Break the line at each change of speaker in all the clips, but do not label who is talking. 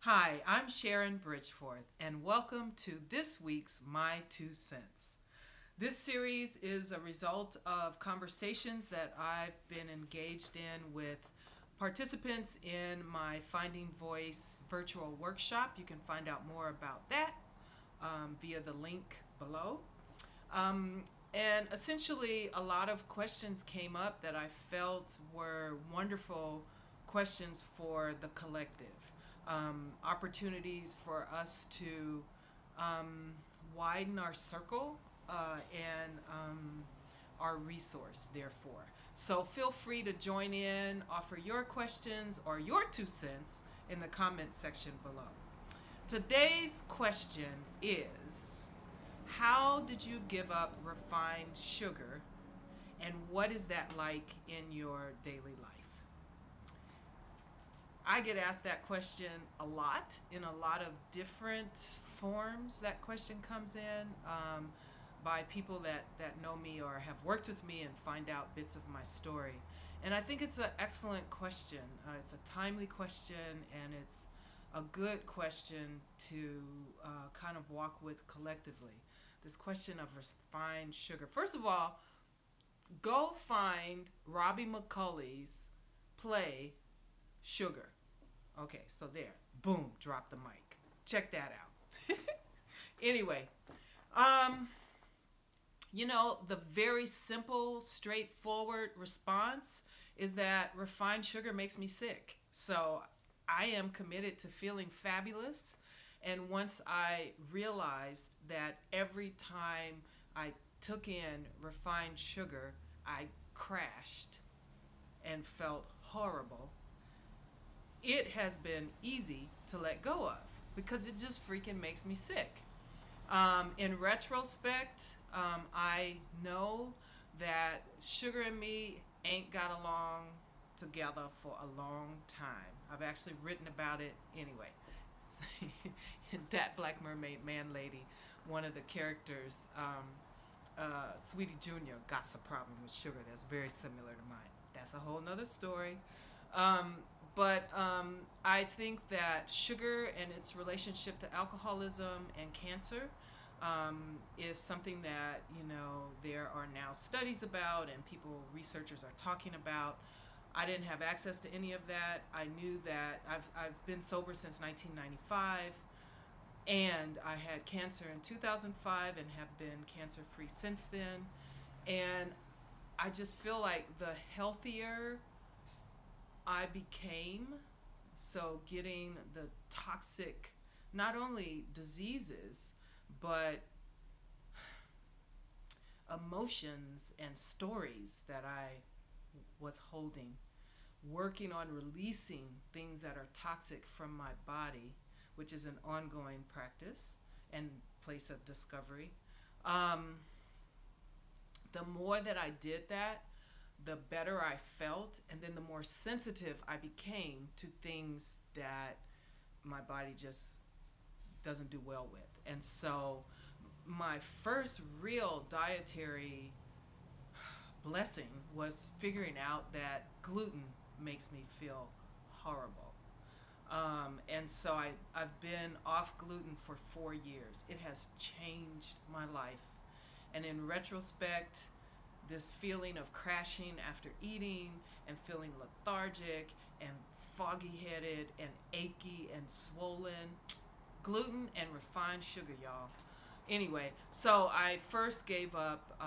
Hi, I'm Sharon Bridgeforth, and welcome to this week's My Two Cents. This series is a result of conversations that I've been engaged in with participants in my Finding Voice virtual workshop. You can find out more about that via the link below. Um, and essentially, a lot of questions came up that I felt were wonderful questions for the collective. Opportunities for us to um, widen our circle and our resource, therefore. So feel free to join in, offer your questions or your 2 cents in the comment section below. Today's question is: how did you give up refined sugar, and what is that like in your daily life? I get asked that question a lot in a lot of different forms. That question comes in by people that know me or have worked with me and find out bits of my story. And I think it's an excellent question. It's a timely question, and it's a good question to kind of walk with collectively. This question of refined sugar. First of all, go find Robbie McCulley's play Sugar. Okay, so there. Boom, drop the mic. Check that out. Anyway, um, the very simple, straightforward response is that refined sugar makes me sick. So I am committed to feeling fabulous. And once I realized that every time I took in refined sugar, I crashed and felt horrible, it has been easy to let go of because it just freaking makes me sick. In retrospect, I know that sugar and me ain't got along together for a long time. I've actually written about it anyway. That Black Mermaid Man Lady, one of the characters, Sweetie Jr., got a problem with sugar that's very similar to mine. That's a whole nother story. Um, but I think that sugar and its relationship to alcoholism and cancer is something that there are now studies about and researchers are talking about. I didn't have access to any of that. I knew that I've been sober since 1995, and I had cancer in 2005 and have been cancer free since then. And I just feel like the healthier I became, so getting the toxic, not only diseases, but emotions and stories that I was holding, working on releasing things that are toxic from my body, which is an ongoing practice and place of discovery. Um, the more that I did that, the better I felt, and then the more sensitive I became to things that my body just doesn't do well with. And so my first real dietary blessing was figuring out that gluten makes me feel horrible. And so I've been off gluten for 4 years. It has changed my life. And in retrospect, this feeling of crashing after eating and feeling lethargic and foggy headed and achy and swollen, gluten and refined sugar, y'all. Anyway, so I first gave up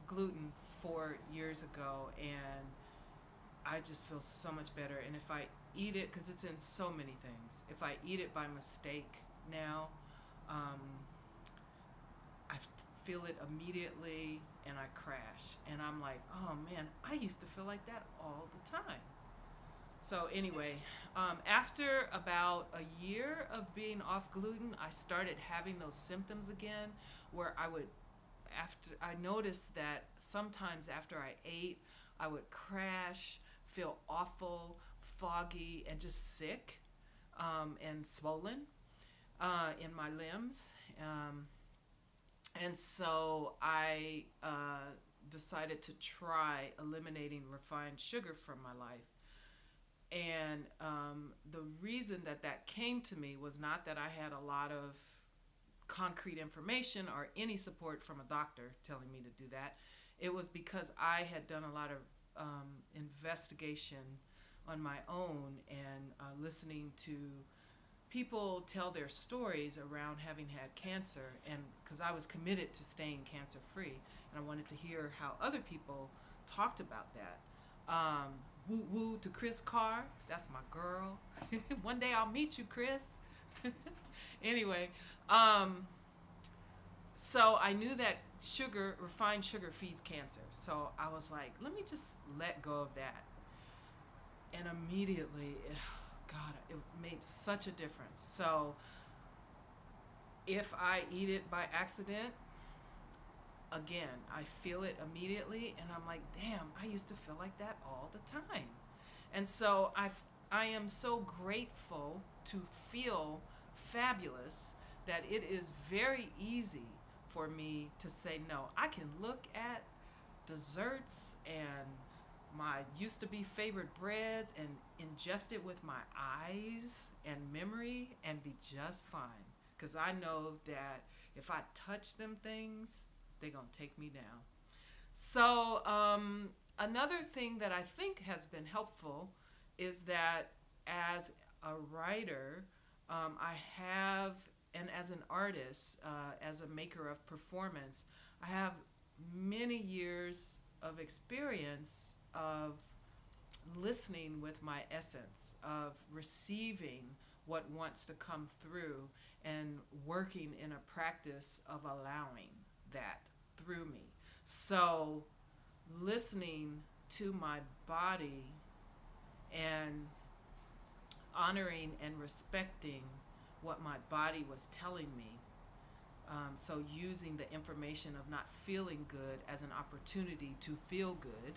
gluten 4 years ago, and I just feel so much better. And if I eat it, because it's in so many things, if I eat it by mistake now, um, I feel it immediately and I crash. And I'm like, oh man, I used to feel like that all the time. So anyway, after about a year of being off gluten, I started having those symptoms again, where I noticed that sometimes after I ate, I would crash, feel awful, foggy, and just sick, and swollen in my limbs. And so I decided to try eliminating refined sugar from my life. And the reason that that came to me was not that I had a lot of concrete information or any support from a doctor telling me to do that. It was because I had done a lot of investigation on my own and listening to people tell their stories around having had cancer, and because I was committed to staying cancer free, and I wanted to hear how other people talked about that. Woo woo to Chris Carr, that's my girl. One day I'll meet you, Chris. Anyway, so I knew that refined sugar feeds cancer. So I was like, let me just let go of that. And immediately, God, it made such a difference. So if I eat it by accident, again, I feel it immediately, and I'm like, damn, I used to feel like that all the time. And so I am so grateful to feel fabulous that it is very easy for me to say no. I can look at desserts and my used to be favorite breads and ingest it with my eyes and memory and be just fine. Because I know that if I touch them things, they're going to take me down. So, another thing that I think has been helpful is that as a writer, I have, and as an artist, as a maker of performance, I have many years of experience of listening with my essence, of receiving what wants to come through, and working in a practice of allowing that through me. So, listening to my body and honoring and respecting what my body was telling me. So using the information of not feeling good as an opportunity to feel good.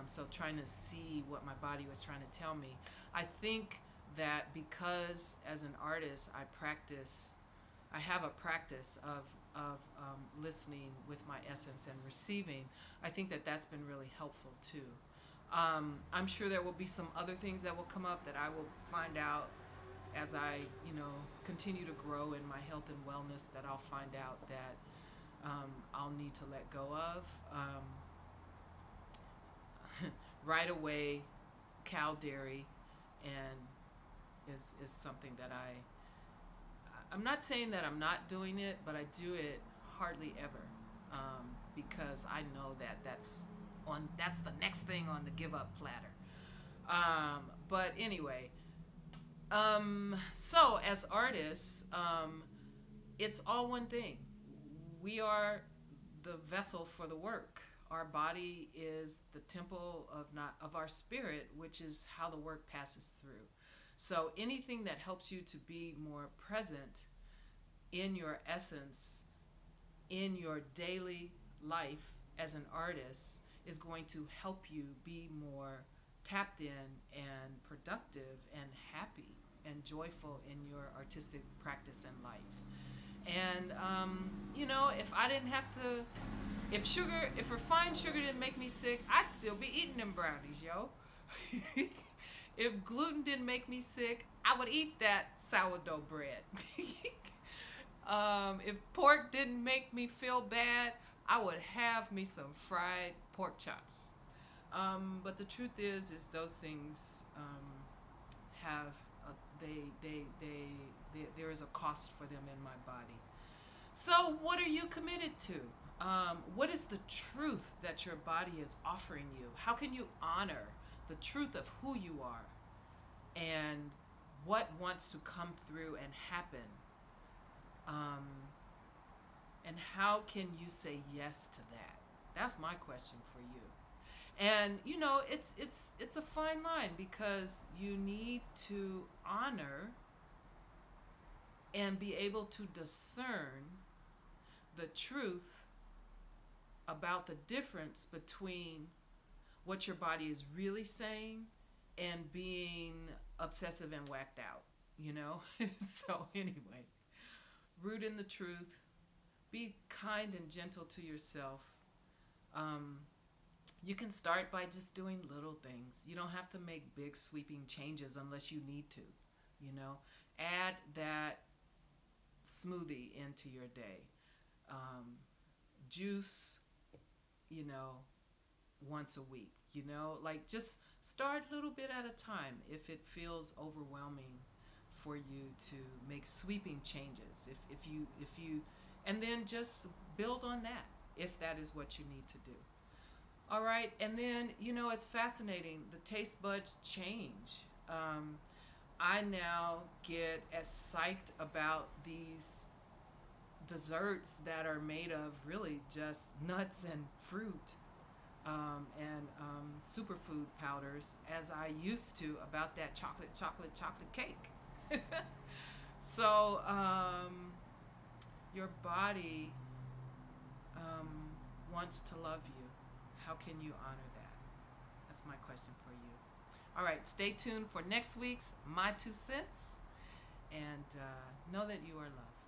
So trying to see what my body was trying to tell me. I think that because as an artist I have a practice of listening with my essence and receiving. I think that that's been really helpful too. I'm sure there will be some other things that will come up that I will find out as I, continue to grow in my health and wellness, that I'll find out that I'll need to let go of. Right away, cow dairy and is something that I'm not saying that I'm not doing it, but I do it hardly ever, because I know that that's the next thing on the give up platter. But anyway, so as artists, it's all one thing. We are the vessel for the work. Our body is the temple of our spirit, which is how the work passes through. So anything that helps you to be more present in your essence, in your daily life as an artist, is going to help you be more tapped in and productive and happy and joyful in your artistic practice and life. And if I didn't have to, if refined sugar didn't make me sick, I'd still be eating them brownies, yo. If gluten didn't make me sick, I would eat that sourdough bread. If pork didn't make me feel bad, I would have me some fried pork chops. But the truth is those things have there is a cost for them in my body. So what are you committed to? What is the truth that your body is offering you? How can you honor the truth of who you are and what wants to come through and happen? And how can you say yes to that? That's my question for you. And it's a fine line, because you need to honor and be able to discern the truth about the difference between what your body is really saying and being obsessive and whacked out, So anyway, root in the truth, be kind and gentle to yourself. You can start by just doing little things. You don't have to make big sweeping changes unless you need to, you know. Add that smoothie into your day. Um, Juice, you know, once a week, you know, like just start a little bit at a time if it feels overwhelming for you to make sweeping changes. If you and then just build on that if that is what you need to do. All right, and then it's fascinating. The taste buds change. I now get as psyched about these desserts that are made of really just nuts and fruit and superfood powders as I used to about that chocolate cake. So your body um, wants to love you. How can you honor that? That's my question for you. All right, stay tuned for next week's My Two Cents, and know that you are loved.